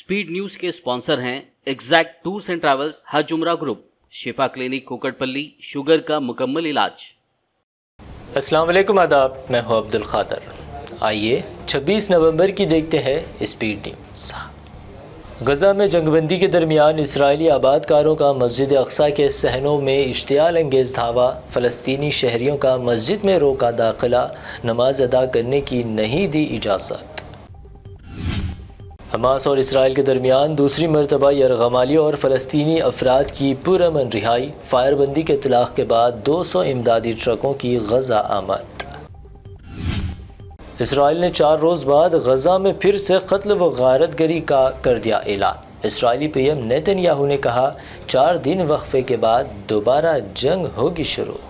Speed news के sponsor हैं exact tours and travels, हज उम्रा ग्रुप, शिफा क्लिनिक कुकड़पल्ली, शुगर का मुकम्मल इलाज। अस्सलाम वालेकुम, आदाब, मैं हूं अब्दुल खादर। आइए 26 नवंबर की देखते हैं स्पीड न्यूज़। गज़ा में जंगबंदी के दरमियान इसराइली आबादकारों का मस्जिद अक्सा के सहनों में इश्तियाल अंगेज़ धावा। फ़लस्तीनी शहरियों का मस्जिद में रोका दाखिला, नमाज अदा करने की नहीं दी इजाज़त। हमास और इसराइल के दरमियान दूसरी मरतबा यरगमाली और फ़लस्तीनी अफराद की पुरअमन रिहाई। फायरबंदी के इत्तलाक़ के बाद 200 इमदादी ट्रकों की गज़ा आमद। इसराइल ने 4 रोज़ बाद गज़ा में फिर से कत्ल व गारतगरी का कर दिया ऐलान। इसराइली पीएम नेतन्याहू ने कहा 4 दिन वक्फे के बाद दोबारा जंग होगी शुरू।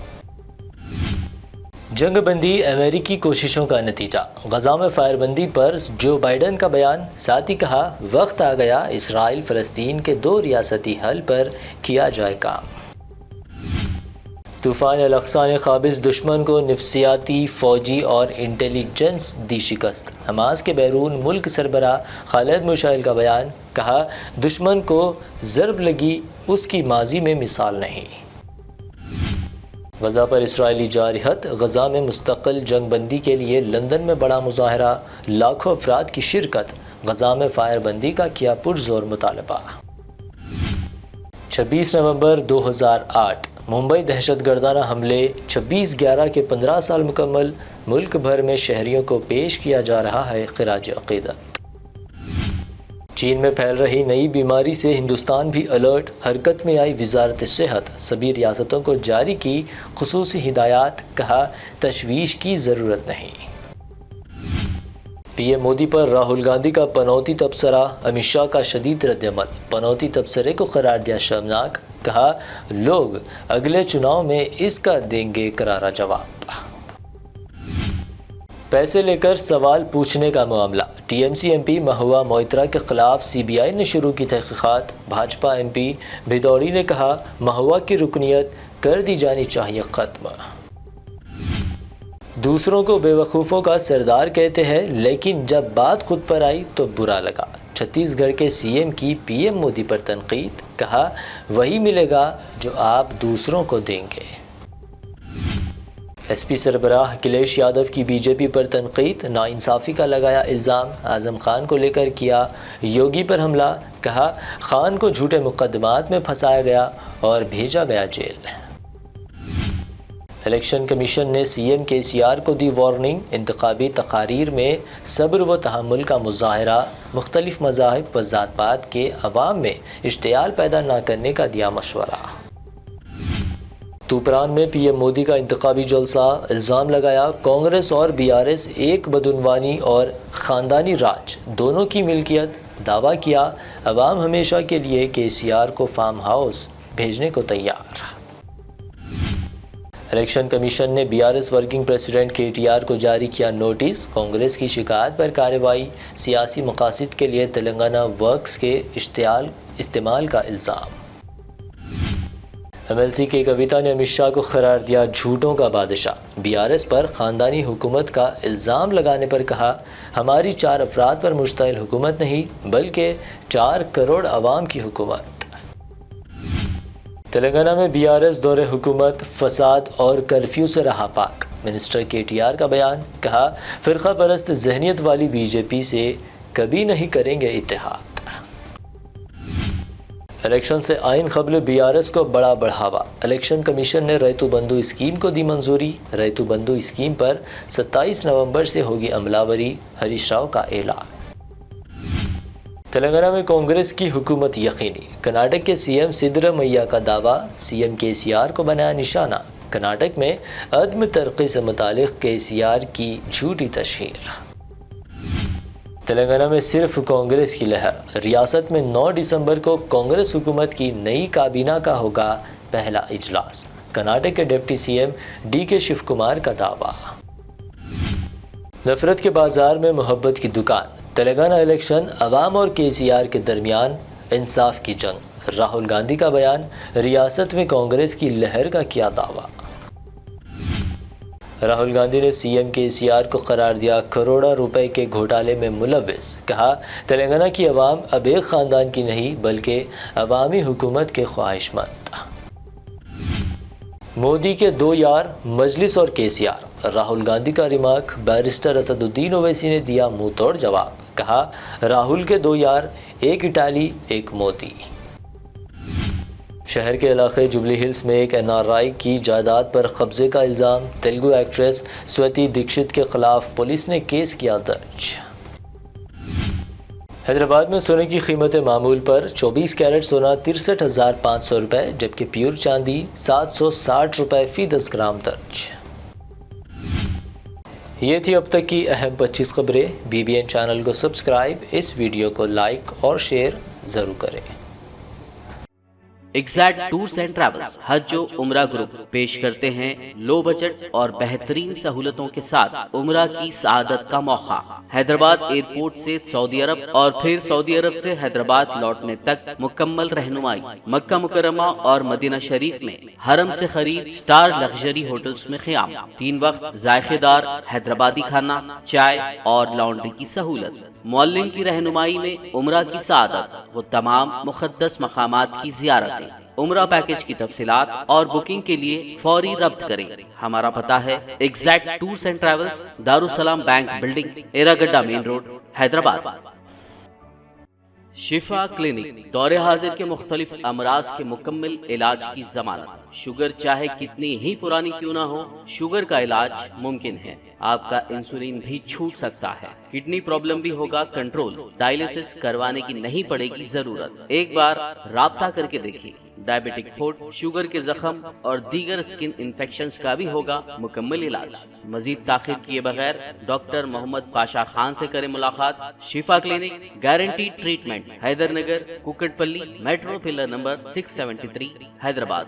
जंगबंदी अमेरिकी कोशिशों का नतीजा। गज़ा में फायरबंदी पर जो बाइडन का बयान। साथ ही कहा वक्त आ गया इसराइल फ़लस्तीन के 2 रियासती हल पर किया जाए काम। तूफ़ान अल-अक़सा ने क़ाबिज़ दुश्मन को नफ्सियाती, फ़ौजी और इंटेलिजेंस दी शिकस्त। हमास के बैरून मुल्क सरबराह खालिद मुशाइल का बयान। कहा दुश्मन को ज़रब लगी, उसकी माजी में मिसाल नहीं। गज़ा पर इसराइली जारहत। गज़ा में मुस्तक़िल जंगबंदी के लिए लंदन में बड़ा मुज़ाहरा, लाखों अफराद की शिरकत। गज़ा में फायरबंदी का किया पुरज़ोर मुतालबा। 26 नवंबर 2008 मुंबई दहशतगर्दाना हमले। 26/11 के 15 साल मुकम्मल। मुल्क भर में शहरियों को पेश किया जा रहा है ख़िराज अक़ीदत। चीन में फैल रही नई बीमारी से हिंदुस्तान भी अलर्ट। हरकत में आई वज़ारत सेहत। सभी रियासतों को जारी की खुसूसी हिदायत। कहा तशवीश की ज़रूरत नहीं। पीएम मोदी पर राहुल गांधी का पनौती तबसरा। अमित शाह का शदीद रद्दअमल। पनौती तबसरे को करार दिया शर्मनाक। कहा लोग अगले चुनाव में इसका देंगे करारा जवाब। पैसे लेकर सवाल पूछने का मामला। टीएमसी एमपी महुआ मोइत्रा के खिलाफ सीबीआई ने शुरू की तहकीकात। भाजपा एमपी भिदौड़ी ने कहा महुआ की रुकनियत कर दी जानी चाहिए खत्म। दूसरों को बेवकूफ़ों का सरदार कहते हैं, लेकिन जब बात खुद पर आई तो बुरा लगा। छत्तीसगढ़ के सीएम की पीएम मोदी पर तनकीद। कहा वही मिलेगा जो आप दूसरों को देंगे। एसपी सरबराह अखिलेश यादव की बीजेपी पर तनकीद। नाइंसाफ़ी का लगाया इल्ज़ाम। आज़म खान को लेकर किया योगी पर हमला। कहा खान को झूठे मुकदमात में फंसाया गया और भेजा गया जेल। इलेक्शन कमीशन ने सीएम केसीआर को दी वार्निंग। इंतखाबी तकारीर में सब्र व तहम्मुल का मुजाहरा। मुख्तलिफ मज़ाहिब व ज़ात-पात के अवाम में इश्तियाल पैदा न करने का दिया मशवरा। तूपरान में पीएम मोदी का इंतखाबी जलसा। इल्ज़ाम लगाया कांग्रेस और बीआरएस एक बदउनवानी और ख़ानदानी राज दोनों की मिल्कियत। दावा किया अवाम हमेशा के लिए केसीआर को फार्म हाउस भेजने को तैयार। इलेक्शन कमीशन ने बीआरएस वर्किंग प्रेसिडेंट केटीआर को जारी किया नोटिस। कांग्रेस की शिकायत पर कार्रवाई। सियासी मकासद के लिए तेलंगाना वर्क्स के इस्तेमाल का इल्ज़ाम। एमएलसी के कविता ने अमित शाह को करार दिया झूठों का बादशाह। बीआरएस पर ख़ानदानी हुकूमत का इल्ज़ाम लगाने पर कहा हमारी 4 अफराद पर मुश्तमिल हुकूमत नहीं, बल्कि 4 करोड़ आवाम की हुकूमत। तेलंगाना में बीआरएस दौरे हुकूमत, फसाद और कर्फ्यू से रहा पाक। मिनिस्टर केटीआर का बयान। कहा फ़िरक़ा परस्त ज़हनियत वाली बीजेपी से कभी नहीं करेंगे इत्तेहाद। इलेक्शन से आइन क़ब्ल बीआरएस को बड़ा बढ़ावा। इलेक्शन कमीशन ने रैतु बंधु स्कीम को दी मंजूरी। रैतु बंधु स्कीम पर 27 नवंबर से होगी अमलावरी। हरीश राव का ऐलान। तेलंगाना में कांग्रेस की हुकूमत यकीनी। कर्नाटक के सीएम सिद्धरामैया का दावा। सीएम केसीआर को बनाया निशाना। कर्नाटक में अदम तरक्की से मुतालिक केसीआर की झूठी तशहीर। तेलंगाना में सिर्फ कांग्रेस की लहर। रियासत में 9 दिसंबर को कांग्रेस हुकूमत की नई काबीना का होगा पहला इजलास। कर्नाटक के डिप्टी सीएम डीके शिव कुमार का दावा। नफरत के बाजार में मोहब्बत की दुकान। तेलंगाना इलेक्शन अवाम और केसीआर के दरमियान इंसाफ की जंग। राहुल गांधी का बयान। रियासत में कांग्रेस की लहर का किया दावा। راہل گاندھی نے سی ایم KCR کو قرار دیا کروڑوں روپے کے گھوٹالے میں ملوث، کہا تلنگانہ کی عوام اب ایک خاندان کی نہیں بلکہ عوامی حکومت کے خواہش مند۔ مودی کے دو یار مجلس اور KCR، راہل گاندھی کا ریمارک بیرسٹر اسد الدین اویسی نے دیا منہ توڑ جواب، کہا راہل کے دو یار، ایک اٹالی ایک مودی۔ شہر کے علاقے جوبلی ہلز میں ایک NRI کی جائیداد پر قبضے کا الزام، تیلگو ایکٹریس سویتی دیکشت کے خلاف پولیس نے کیس کیا درج۔ حیدرآباد میں سونے کی قیمت معمول پر 24 کیرٹ سونا 63,500 روپے جبکہ پیور چاندی 760 روپے فی 10 گرام درج۔ یہ تھی اب تک کی اہم 25 خبریں۔ BBN چینل کو سبسکرائب، اس ویڈیو کو لائک اور شیئر ضرور کریں۔ ایگزیکٹ ٹورز اینڈ ٹریولز حج و عمرہ گروپ پیش کرتے ہیں لو بجٹ اور بہترین سہولتوں کے ساتھ عمرہ کی سعادت کا موقع۔ حیدرآباد ایئرپورٹ سے سعودی عرب اور پھر سعودی عرب سے حیدرآباد لوٹنے تک مکمل رہنمائی۔ مکہ مکرمہ اور مدینہ شریف میں حرم سے قریب سٹار لگژری ہوٹلز میں قیام، 3 وقت ذائقے دار حیدرآبادی کھانا، چائے اور لانڈری کی سہولت۔ معلم کی رہنمائی میں عمرہ کی سعادت، وہ تمام مقدس مقامات کی زیارتیں۔ عمرہ پیکج کی تفصیلات اور بکنگ کے لیے فوری رابطہ کریں۔ ہمارا پتہ ہے exact tours and travels, Darussalam bank building, Erragadda main road, Hyderabad. Shifa clinic دور حاضر کے مختلف امراض کے مکمل علاج کی ضمانت۔ شوگر چاہے کتنی ہی پرانی کیوں نہ ہو، شوگر کا علاج ممکن ہے۔ آپ کا انسولین بھی چھوٹ سکتا ہے، کڈنی پرابلم بھی ہوگا کنٹرول، ڈائلیسس کروانے کی نہیں پڑے گی ضرورت۔ ایک بار رابطہ کر کے دیکھیے۔ ڈائبیٹک فوڈ، شوگر کے زخم اور دیگر سکن انفیکشنز کا بھی ہوگا مکمل علاج۔ مزید تاخیر کیے بغیر ڈاکٹر محمد پاشا خان سے کریں ملاقات۔ Shifa clinic, guarantee treatment, Hyder Nagar, Kukatpally, metro pillar number 673، Hyderabad.